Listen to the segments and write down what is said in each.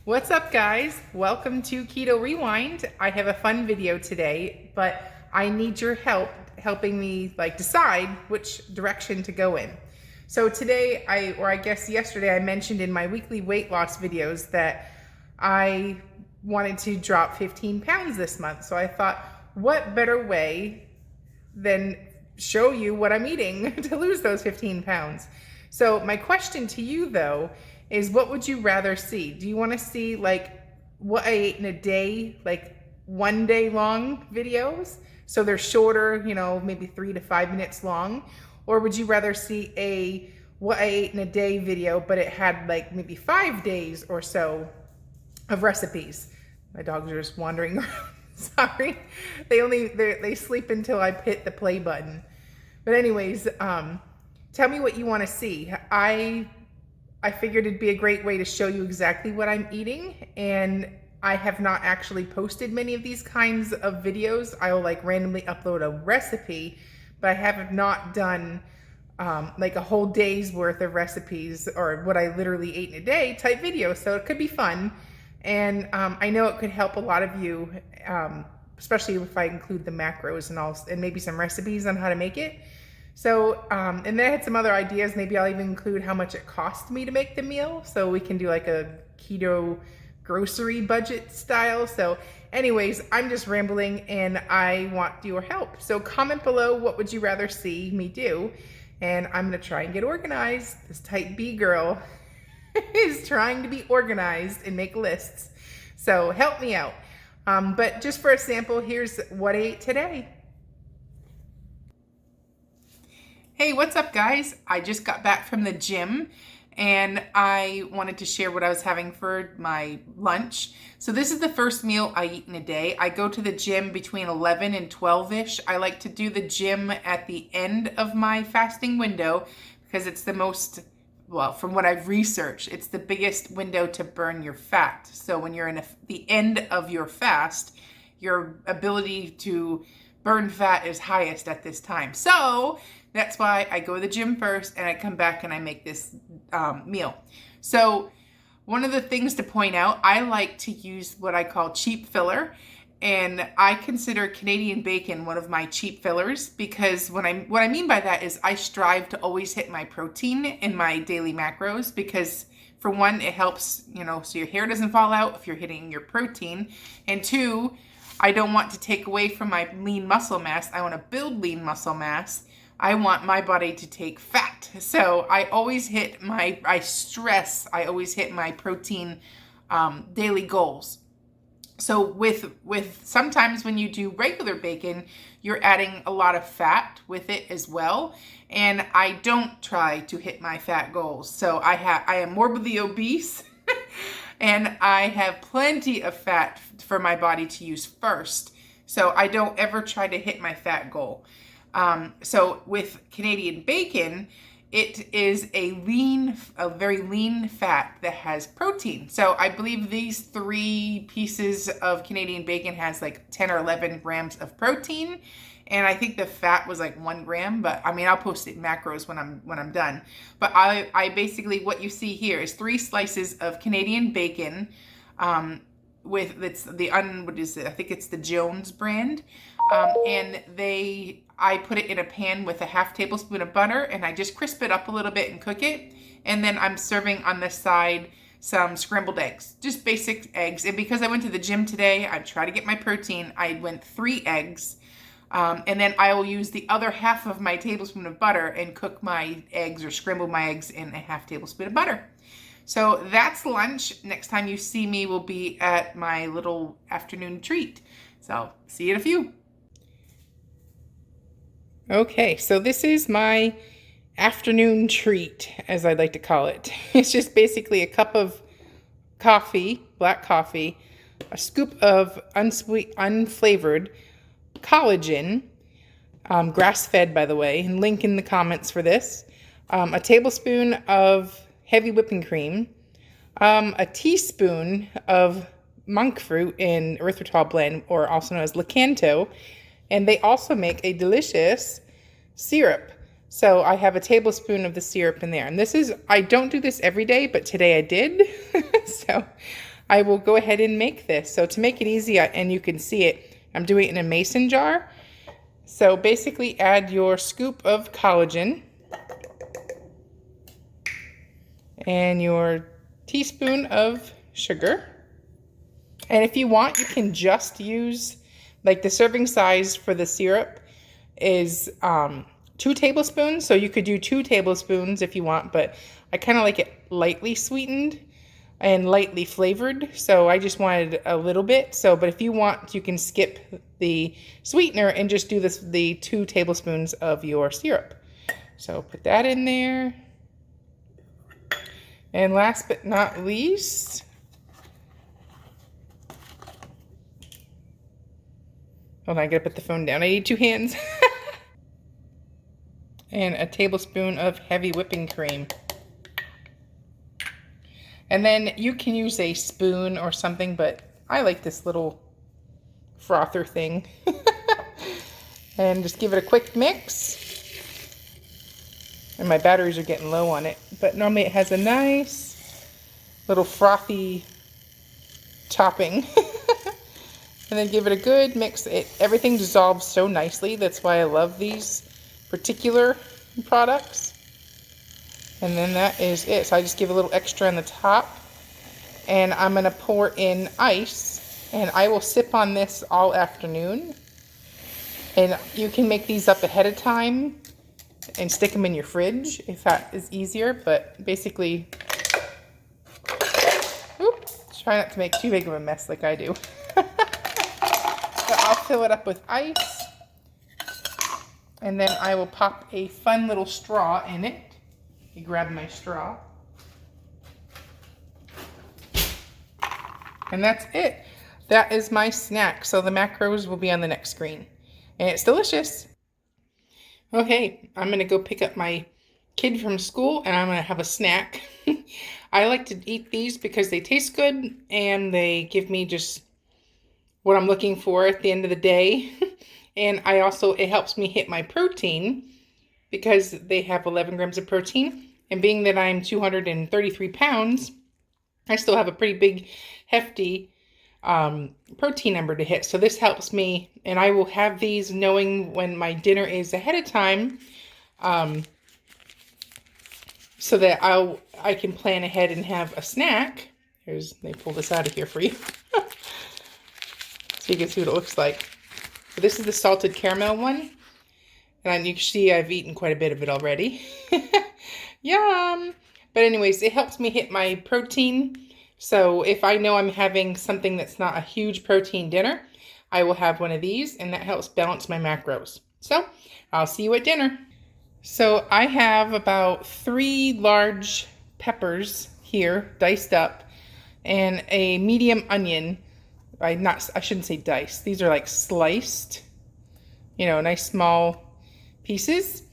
What's up, guys? Welcome to Keto Rewind. I have a fun video today, but I need your help helping me decide which direction to go in. So today, I guess yesterday, I mentioned in my weekly weight loss videos that I wanted to drop 15 pounds this month. So I thought, what better way than show you what I'm eating to lose those 15 pounds? So my question to you, though, is what would you rather see? Do you want to see what I ate in a day, 1 day long videos? So they're shorter, maybe 3 to 5 minutes long. Or would you rather see a what I ate in a day video, but it had maybe 5 days or so of recipes? My dogs are just wandering around. Sorry. They sleep until I hit the play button. But anyways, tell me what you want to see. I figured it'd be a great way to show you exactly what I'm eating, and I have not actually posted many of these kinds of videos. I'll randomly upload a recipe, but I have not done a whole day's worth of recipes or what I literally ate in a day type video. So it could be fun, and I know it could help a lot of you, especially if I include the macros and maybe some recipes on how to make it. So, and then I had some other ideas. Maybe I'll even include how much it cost me to make the meal, so we can do a keto grocery budget style. So anyways, I'm just rambling and I want your help. So comment below, what would you rather see me do? And I'm gonna try and get organized. This type B girl is trying to be organized and make lists. So help me out. But just for a sample, here's what I ate today. Hey, what's up, guys? I just got back from the gym and I wanted to share what I was having for my lunch. So this is the first meal I eat in a day. I go to the gym between 11 and 12-ish. I like to do the gym at the end of my fasting window because it's the most, well, from what I've researched, it's the biggest window to burn your fat. So when you're in the end of your fast, your ability to burn fat is highest at this time. So that's why I go to the gym first and I come back and I make this meal. So one of the things to point out, I like to use what I call cheap filler, and I consider Canadian bacon one of my cheap fillers because what I mean by that is I strive to always hit my protein in my daily macros because for one, it helps, so your hair doesn't fall out if you're hitting your protein, and two, I don't want to take away from my lean muscle mass. I want to build lean muscle mass. I want my body to take fat. So I always hit my protein daily goals. So with sometimes when you do regular bacon, you're adding a lot of fat with it as well. And I don't try to hit my fat goals. So I am morbidly obese and I have plenty of fat for my body to use first. So I don't ever try to hit my fat goal. So with Canadian bacon, it is a very lean fat that has protein. So I believe these 3 pieces of Canadian bacon has 10 or 11 grams of protein. And I think the fat was 1 gram, but I mean, I'll post it in macros when I'm done. But I basically, what you see here is 3 slices of Canadian bacon, with I think it's the Jones brand. And I put it in a pan with a half tablespoon of butter and I just crisp it up a little bit and cook it. And then I'm serving on the side some scrambled eggs, just basic eggs. And because I went to the gym today, I try to get my protein. I went 3 eggs. And then I will use the other half of my tablespoon of butter and cook my eggs or scramble my eggs in a half tablespoon of butter. So that's lunch. Next time you see me will be at my little afternoon treat. So see you in a few. Okay, so this is my afternoon treat, as I'd like to call it. It's just basically a cup of coffee, black coffee, a scoop of unflavored collagen, grass-fed, by the way, and link in the comments for this, a tablespoon of heavy whipping cream, a teaspoon of monk fruit in erythritol blend, or also known as Lakanto, and they also make a delicious syrup. So I have a tablespoon of the syrup in there. And this is, I don't do this every day, but today I did. So I will go ahead and make this. So to make it easy, and you can see it, I'm doing it in a mason jar. So basically add your scoop of collagen and your teaspoon of sugar. And if you want, you can just use, like the serving size for the syrup is 2 tablespoons. So you could do 2 tablespoons if you want, but I kind of like it lightly sweetened and lightly flavored. So I just wanted a little bit. So, but if you want, you can skip the sweetener and just do the 2 tablespoons of your syrup. So put that in there. And last but not least, hold on, I gotta put the phone down. I need 2 hands. And a tablespoon of heavy whipping cream. And then you can use a spoon or something, but I like this little frother thing. And just give it a quick mix. And my batteries are getting low on it, but normally it has a nice little frothy topping. And then give it a good mix. Everything dissolves so nicely. That's why I love these particular products. And then that is it. So I just give a little extra on the top. And I'm going to pour in ice. And I will sip on this all afternoon. And you can make these up ahead of time and stick them in your fridge if that is easier. But basically, try not to make too big of a mess like I do. But I'll fill it up with ice. And then I will pop a fun little straw in it. You grab my straw. And that's it. That is my snack. So the macros will be on the next screen. And it's delicious. Okay, I'm going to go pick up my kid from school and I'm going to have a snack. I like to eat these because they taste good and they give me just what I'm looking for at the end of the day. And it helps me hit my protein because they have 11 grams of protein. And being that I'm 233 pounds, I still have a pretty big, hefty protein number to hit. So this helps me, and I will have these knowing when my dinner is ahead of time, so that I can plan ahead and have a snack. Let me pull this out of here for you. So you can see what it looks like. So this is the salted caramel one. And you can see I've eaten quite a bit of it already. Yum! But anyways, it helps me hit my protein. So if I know I'm having something that's not a huge protein dinner, I will have one of these, and that helps balance my macros. So I'll see you at dinner. So I have about 3 large peppers here, diced up, and a medium onion. I shouldn't say diced. These are like sliced, nice small pieces.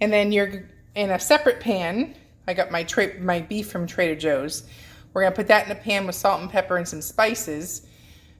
And then you're in a separate pan. I got my beef from Trader Joe's. We're going to put that in a pan with salt and pepper and some spices.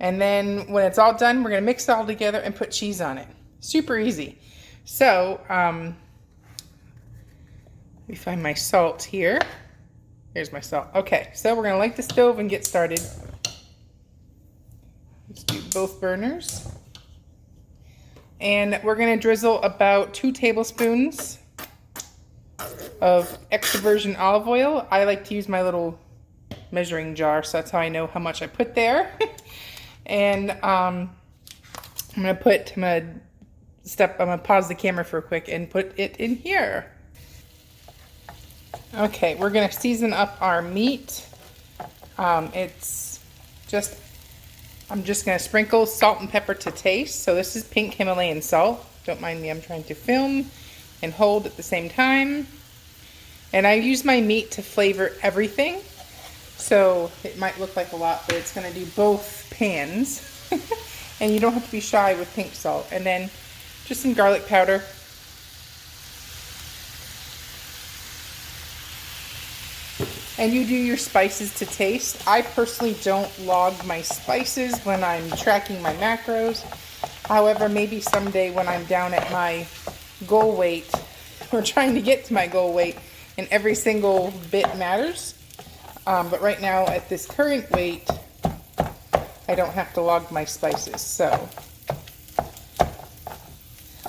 And then when it's all done, we're going to mix it all together and put cheese on it. Super easy. So, let me find my salt here. Here's my salt. Okay, so we're going to light the stove and get started. Let's do both burners. And we're going to drizzle about 2 tablespoons of extra virgin olive oil. I like to use my little measuring jar, so that's how I know how much I put there. And I'm gonna pause the camera for a quick and put it in here. Okay, we're gonna season up our meat. I'm just gonna sprinkle salt and pepper to taste. So this is pink Himalayan salt. Don't mind me, I'm trying to film and hold at the same time. And I use my meat to flavor everything. So it might look like a lot, but it's going to do both pans. And you don't have to be shy with pink salt. And then just some garlic powder. And you do your spices to taste. I personally don't log my spices when I'm tracking my macros. However, maybe someday when I'm down at my goal weight, or trying to get to my goal weight, and every single bit matters. But right now at this current weight, I don't have to log my spices. So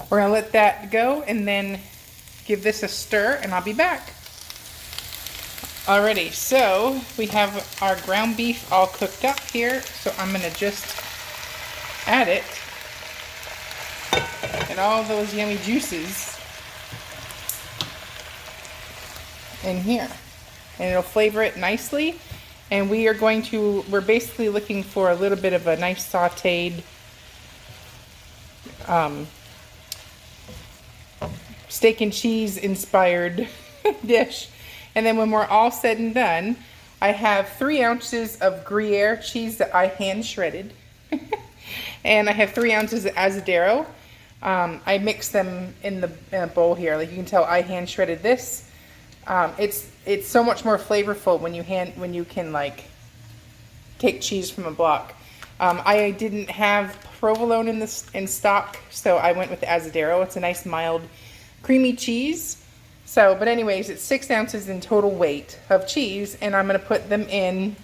we're gonna let that go and then give this a stir, and I'll be back. Alrighty, so we have our ground beef all cooked up here, so I'm gonna just add it and all those yummy juices in here, and it'll flavor it nicely. And we're basically looking for a little bit of a nice sauteed steak and cheese inspired dish. And then when we're all said and done, I have 3 ounces of Gruyere cheese that I hand shredded. And I have 3 ounces of Asadero. I mix them in a bowl here. Like you can tell, I hand shredded this. It's so much more flavorful when you can like take cheese from a block. I didn't have provolone in stock, so I went with the Asadero. It's a nice mild creamy cheese. So, but anyways, it's 6 ounces in total weight of cheese, and I'm going to put them in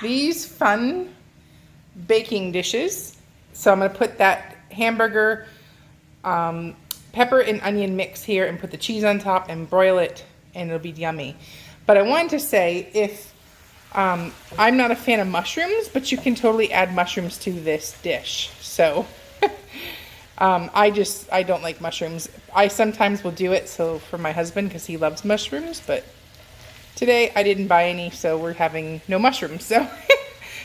these fun baking dishes. So I'm going to put that hamburger, pepper and onion mix here and put the cheese on top and broil it, and it'll be yummy. But I wanted to say, if I'm not a fan of mushrooms, but you can totally add mushrooms to this dish. So I don't like mushrooms. I sometimes will do it so for my husband because he loves mushrooms, but today I didn't buy any, so we're having no mushrooms. So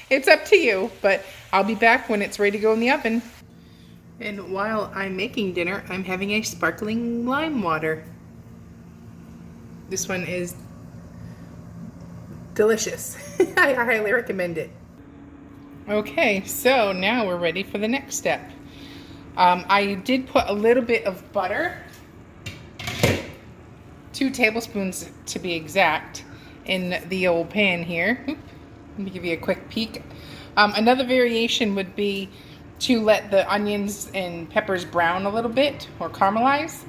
it's up to you, but I'll be back when it's ready to go in the oven. And while I'm making dinner, I'm having a sparkling lime water. This one is delicious. I highly recommend it. Okay, so now we're ready for the next step. I did put a little bit of butter, 2 tablespoons to be exact, in the old pan here. Oop, let me give you a quick peek. Another variation would be to let the onions and peppers brown a little bit or caramelize,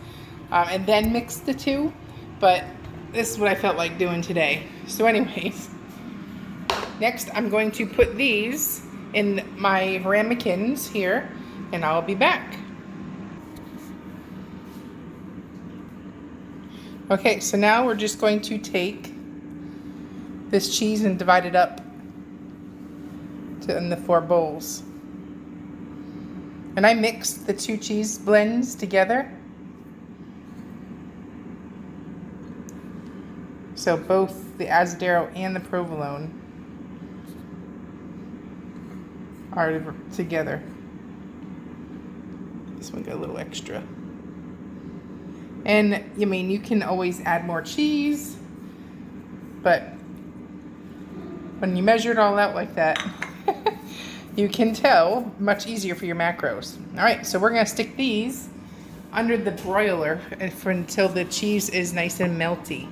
and then mix the two. But this is what I felt like doing today. So anyways, next I'm going to put these in my ramekins here, and I'll be back. Okay, so now we're just going to take this cheese and divide it up in the 4 bowls. And I mixed the 2 cheese blends together. So both the Asadero and the provolone are together. This one got a little extra. And I mean, you can always add more cheese, but when you measure it all out like that, you can tell much easier for your macros. All right, so we're gonna stick these under the broiler until the cheese is nice and melty.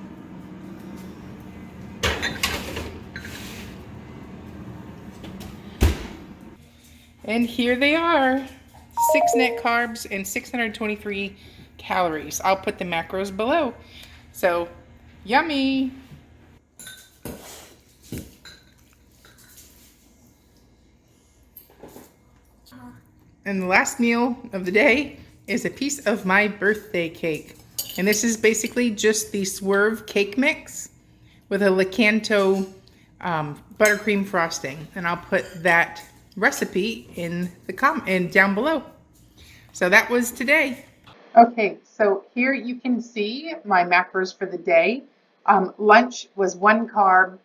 And here they are, 6 net carbs and 623 calories. I'll put the macros below. So, yummy. And the last meal of the day is a piece of my birthday cake. And this is basically just the Swerve cake mix with a Lakanto buttercream frosting. And I'll put that recipe in the down below. So that was today. Okay, so here you can see my macros for the day. Lunch was 1 carb.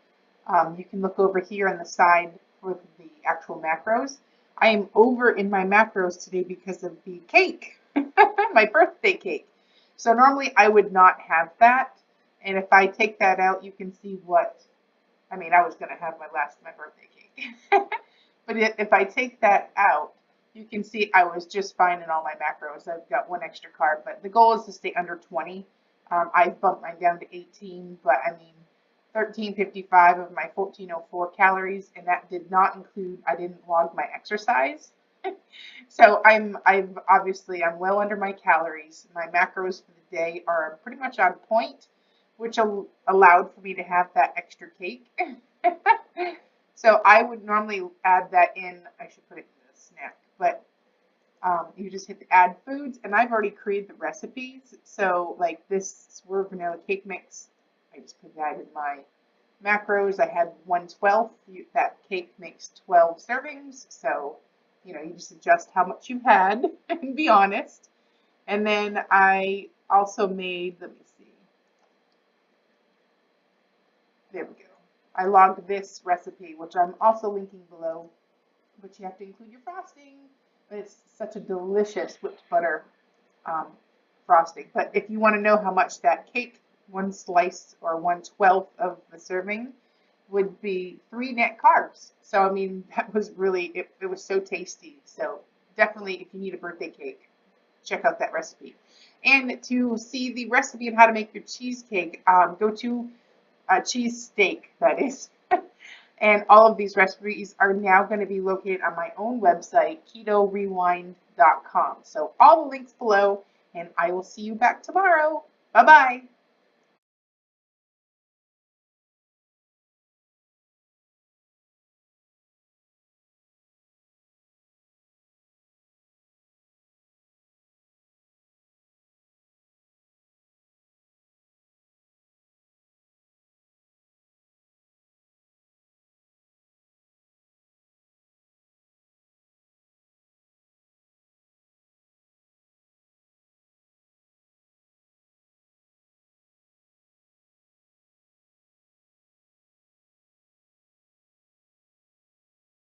You can look over here on the side for the actual macros. I am over in my macros today because of the cake, my birthday cake. So normally I would not have that. And if I take that out, you can see I was going to have my birthday cake. But if I take that out, you can see I was just fine in all my macros. I've got 1 extra carb, but the goal is to stay under 20. I've bumped mine down to 18, but 1355 of my 1404 calories, and that did not include, I didn't log my exercise. So I'm well under my calories. My macros for the day are pretty much on point, which allowed for me to have that extra cake. So I would normally add that in. I should put it in the snack, but you just hit the add foods, and I've already created the recipes. So like this Swerve vanilla cake mix, I just put that in my macros. I had 1/12. That cake makes 12 servings, so you just adjust how much you had and be honest. And then I also made, let me see, there we go. I logged this recipe, which I'm also linking below, but you have to include your frosting. But it's such a delicious whipped butter um, frosting. But if you want to know how much that cake, one slice or 1/12 of the serving, would be 3 net carbs. So I mean, that was really, it was so tasty. So definitely, if you need a birthday cake, check out that recipe. And to see the recipe on how to make your cheesecake, go to cheese steak, that is. And all of these recipes are now going to be located on my own website, ketorewind.com. So all the links below, and I will see you back tomorrow. Bye-bye.